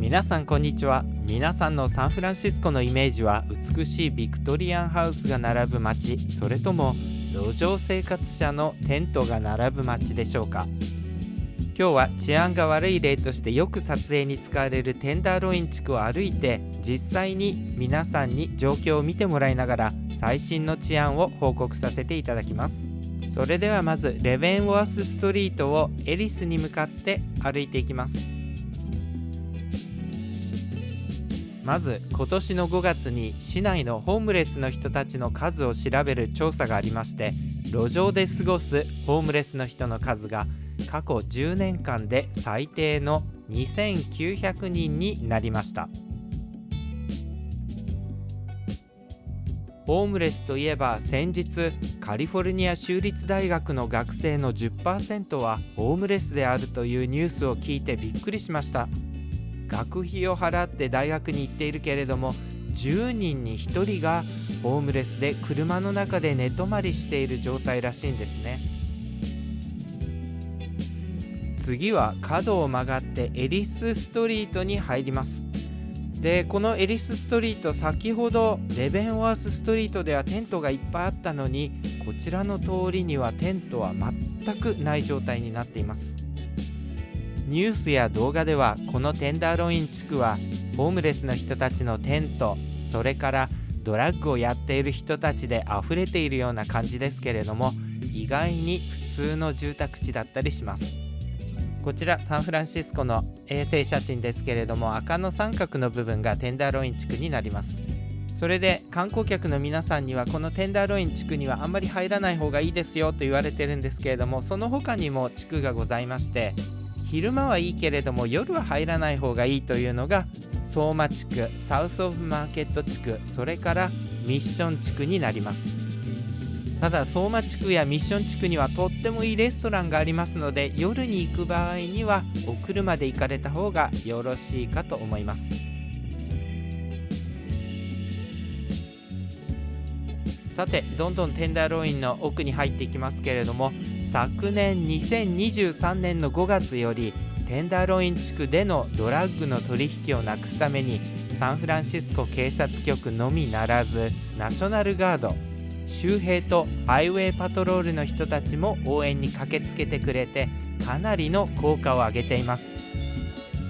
皆さんこんにちは。皆さんのサンフランシスコのイメージは美しいビクトリアンハウスが並ぶ街、それとも路上生活者のテントが並ぶ街でしょうか。今日は治安が悪い例としてよく撮影に使われるテンダーロイン地区を歩いて、実際に皆さんに状況を見てもらいながら最新の治安を報告させていただきます。それではまずレヴェンワースストリートをエリスに向かって歩いていきます。まず今年の5月に市内のホームレスの人たちの数を調べる調査がありまして、路上で過ごすホームレスの人の数が過去10年間で最低の2900人になりました。ホームレスといえば先日カリフォルニア州立大学の学生の 10% はホームレスであるというニュースを聞いてびっくりしました。学費を払って大学に行っているけれども、10人に1人がホームレスで車の中で寝泊まりしている状態らしいんですね。次は角を曲がってエリスストリートに入ります。で、このエリスストリート、先ほどレヴェンワースストリートではテントがいっぱいあったのに、こちらの通りにはテントは全くない状態になっています。ニュースや動画ではこのテンダーロイン地区はホームレスの人たちのテント、それからドラッグをやっている人たちで溢れているような感じですけれども、意外に普通の住宅地だったりします。こちらサンフランシスコの衛星写真ですけれども、赤の三角の部分がテンダーロイン地区になります。それで観光客の皆さんにはこのテンダーロイン地区にはあんまり入らない方がいいですよと言われてるんですけれども、その他にも地区がございまして、昼間はいいけれども夜は入らない方がいいというのが相馬地区、サウスオブマーケット地区、それからミッション地区になります。ただ相馬地区やミッション地区にはとってもいいレストランがありますので、夜に行く場合にはお車で行かれた方がよろしいかと思います。さて、どんどんテンダーロインの奥に入っていきますけれども、昨年2023年の5月よりテンダーロイン地区でのドラッグの取引をなくすために、サンフランシスコ警察局のみならずナショナルガード、州兵とハイウェイパトロールの人たちも応援に駆けつけてくれて、かなりの効果を上げています。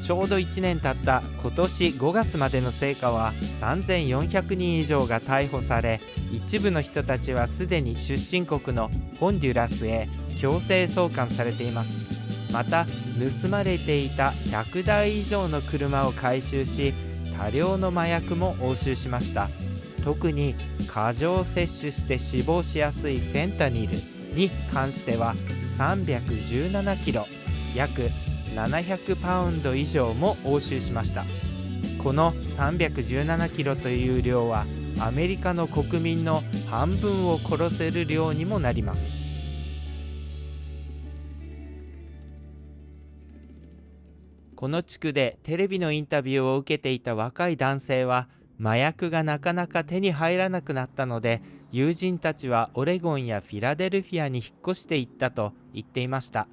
ちょうど1年経った今年5月までの成果は3400人以上が逮捕され、一部の人たちはすでに出身国のホンデュラスへ強制送還されています。また盗まれていた100台以上の車を回収し、多量の麻薬も押収しました。特に過剰摂取して死亡しやすいフェンタニルに関しては317キロ、約700パウンド以上も押収しました。この317キロという量はアメリカの国民の半分を殺せる量にもなります。この地区でテレビのインタビューを受けていた若い男性は、麻薬がなかなか手に入らなくなったので、友人たちはオレゴンやフィラデルフィアに引っ越していったと言っていました。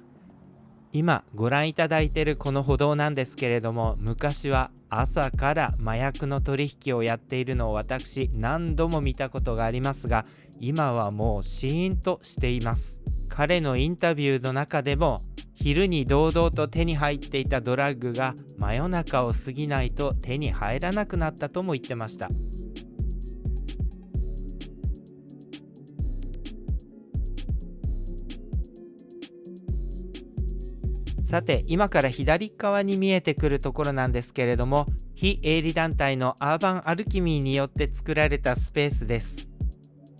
今ご覧いただいているこの歩道なんですけれども、昔は朝から麻薬の取引をやっているのを私何度も見たことがありますが、今はもうシーンとしています。彼のインタビューの中でも、昼に堂々と手に入っていたドラッグが真夜中を過ぎないと手に入らなくなったとも言ってました。さて、今から左側に見えてくるところなんですけれども、非営利団体のアーバンアルキミーによって作られたスペースです。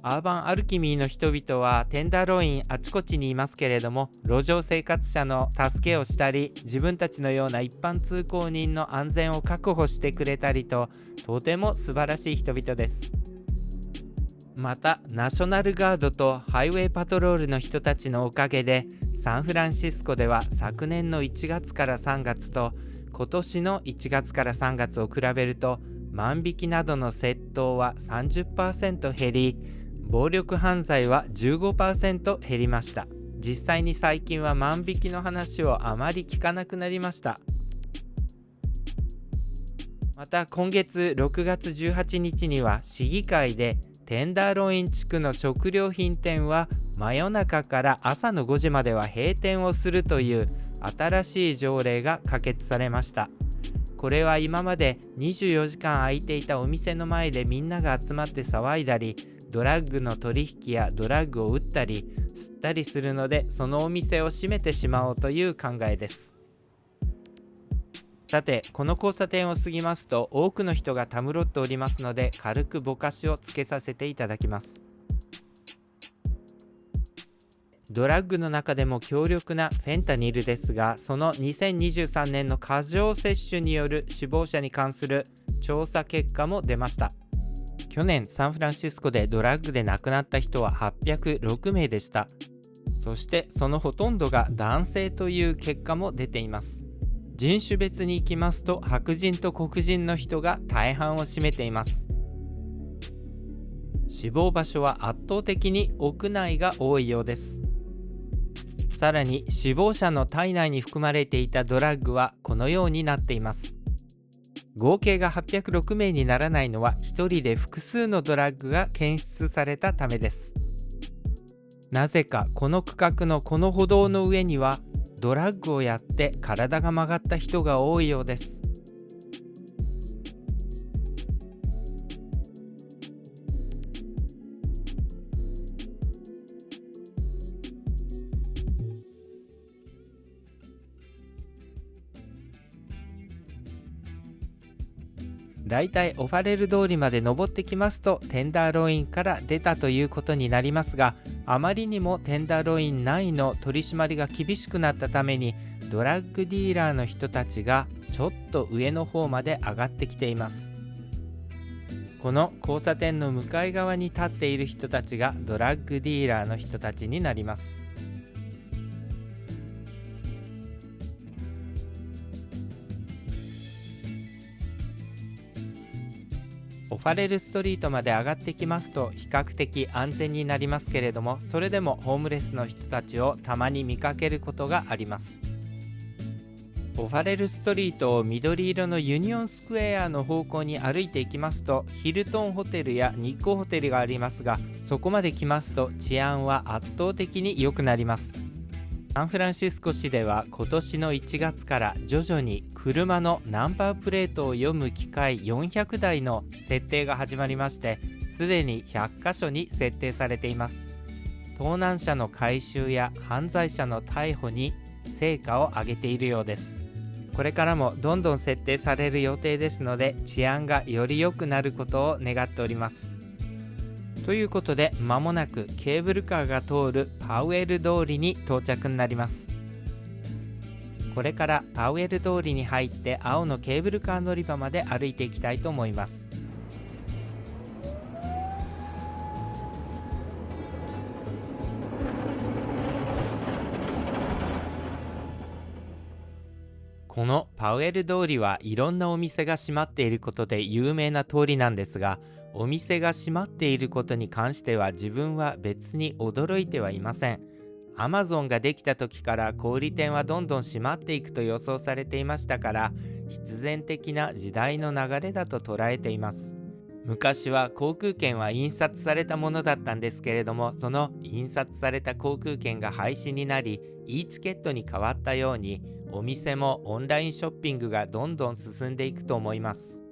アーバンアルキミーの人々はテンダーロインあちこちにいますけれども、路上生活者の助けをしたり、自分たちのような一般通行人の安全を確保してくれたりと、とても素晴らしい人々です。またナショナルガードとハイウェイパトロールの人たちのおかげで、サンフランシスコでは昨年の1月から3月と今年の1月から3月を比べると、万引きなどの窃盗は 30% 減り、暴力犯罪は 15% 減りました。実際に最近は万引きの話をあまり聞かなくなりました。また今月6月18日には市議会でテンダーロイン地区の食料品店は真夜中から朝の5時までは閉店をするという新しい条例が可決されました。これは今まで24時間空いていたお店の前でみんなが集まって騒いだり、ドラッグの取引やドラッグを売ったり吸ったりするので、そのお店を閉めてしまおうという考えです。さて、この交差点を過ぎますと多くの人がたむろっておりますので、軽くぼかしをつけさせていただきます。ドラッグの中でも強力なフェンタニルですが、その2023年の過剰摂取による死亡者に関する調査結果も出ました。去年サンフランシスコでドラッグで亡くなった人は806名でした。そしてそのほとんどが男性という結果も出ています。人種別に行きますと、白人と黒人の人が大半を占めています。死亡場所は圧倒的に屋内が多いようです。さらに死亡者の体内に含まれていたドラッグはこのようになっています。合計が806名にならないのは、1人で複数のドラッグが検出されたためです。なぜかこの区画のこの歩道の上にはドラッグをやって体が曲がった人が多いようです。だいたいオファレル通りまで登ってきますとテンダーロインから出たということになりますが、あまりにもテンダーロイン内の取り締まりが厳しくなったために、ドラッグディーラーの人たちがちょっと上の方まで上がってきています。この交差点の向かい側に立っている人たちがドラッグディーラーの人たちになります。オファレルストリートまで上がってきますと比較的安全になりますけれども、それでもホームレスの人たちをたまに見かけることがあります。オファレルストリートを緑色のユニオンスクエアの方向に歩いていきますと、ヒルトンホテルや日光ホテルがありますが、そこまで来ますと治安は圧倒的に良くなります。サンフランシスコ市では今年の1月から徐々に車のナンバープレートを読む機械400台の設定が始まりまして、すでに100カ所に設定されています。盗難車の回収や犯罪者の逮捕に成果を上げているようです。これからもどんどん設定される予定ですので、治安がより良くなることを願っております。ということで、間もなくケーブルカーが通るパウエル通りに到着になります。これからパウエル通りに入って青のケーブルカー乗り場まで歩いていきたいと思います。このパウエル通りはいろんなお店が閉まっていることで有名な通りなんですが、お店が閉まっていることに関しては自分は別に驚いてはいません。アマゾンができた時から小売店はどんどん閉まっていくと予想されていましたから、必然的な時代の流れだと捉えています。昔は航空券は印刷されたものだったんですけれども、その印刷された航空券が廃止になり e チケットに変わったように、お店もオンラインショッピングがどんどん進んでいくと思います。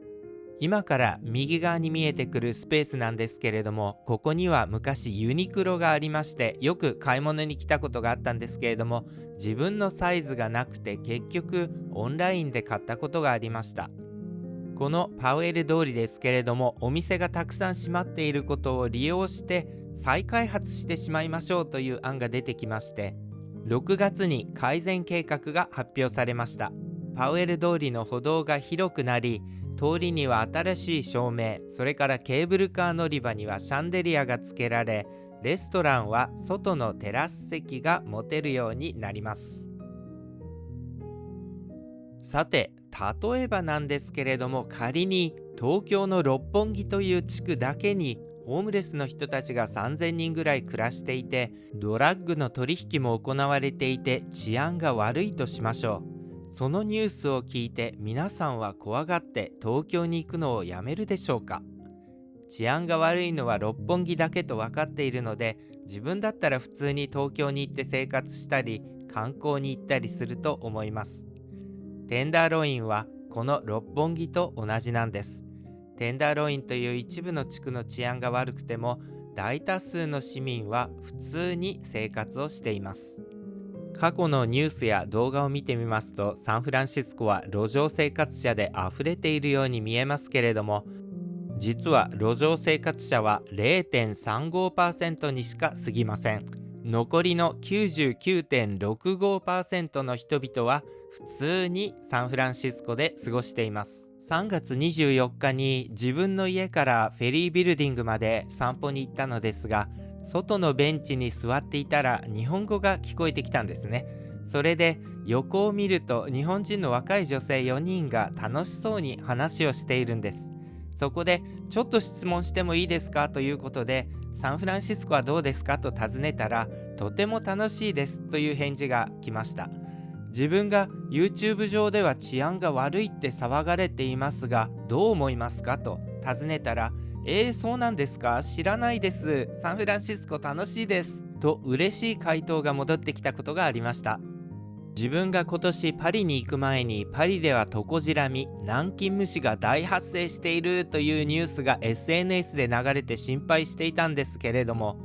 今から右側に見えてくるスペースなんですけれども、ここには昔ユニクロがありまして、よく買い物に来たことがあったんですけれども、自分のサイズがなくて結局オンラインで買ったことがありました。このパウエル通りですけれども、お店がたくさん閉まっていることを利用して再開発してしまいましょうという案が出てきまして、6月に改善計画が発表されました。パウエル通りの歩道が広くなり、通りには新しい照明、それからケーブルカー乗り場にはシャンデリアがつけられ、レストランは外のテラス席が持てるようになります。さて、例えばなんですけれども、仮に東京の六本木という地区だけにホームレスの人たちが3000人ぐらい暮らしていて、ドラッグの取引も行われていて治安が悪いとしましょう。そのニュースを聞いて皆さんは怖がって東京に行くのをやめるでしょうか？治安が悪いのは六本木だけと分かっているので、自分だったら普通に東京に行って生活したり観光に行ったりすると思います。テンダーロインはこの六本木と同じなんです。テンダーロインという一部の地区の治安が悪くても、大多数の市民は普通に生活をしています。過去のニュースや動画を見てみますと、サンフランシスコは路上生活者で溢れているように見えますけれども、実は路上生活者は 0.35% にしか過ぎません。残りの 99.65% の人々は普通にサンフランシスコで過ごしています。3月24日に自分の家からフェリービルディングまで散歩に行ったのですが、外のベンチに座っていたら日本語が聞こえてきたんですね。それで横を見ると日本人の若い女性4人が楽しそうに話をしているんです。そこでちょっと質問してもいいですかということで、サンフランシスコはどうですかと尋ねたら、とても楽しいですという返事が来ました。自分が YouTube 上では治安が悪いって騒がれていますが、どう思いますかと尋ねたら、そうなんですか、知らないです、サンフランシスコ楽しいですと嬉しい回答が戻ってきたことがありました。自分が今年パリに行く前に、パリではトコジラミ、南京虫が大発生しているというニュースが SNS で流れて心配していたんですけれども、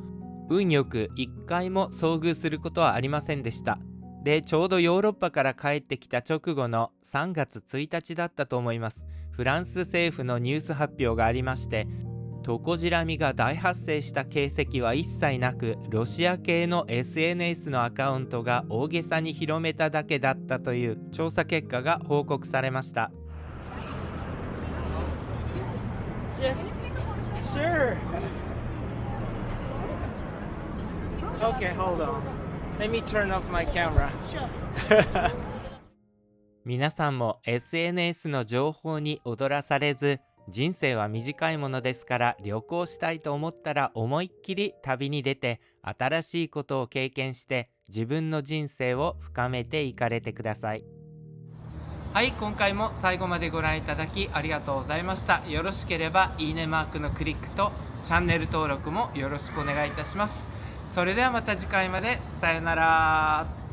運よく一回も遭遇することはありませんでした。で、ちょうどヨーロッパから帰ってきた直後の3月1日だったと思います。フランス政府のニュース発表がありまして、トコジラミが大発生した形跡は一切なく、ロシア系の SNS のアカウントが大げさに広めただけだったという調査結果が報告されました。Yes. Sure. Okay, hold on. Let me turn off my camera. 皆さんも SNS の情報に踊らされず、人生は短いものですから、旅行したいと思ったら思いっきり旅に出て新しいことを経験して自分の人生を深めていかれてください。はい、今回も最後までご覧いただきありがとうございました。よろしければいいねマークのクリックとチャンネル登録もよろしくお願いいたします。それではまた次回まで。さよなら。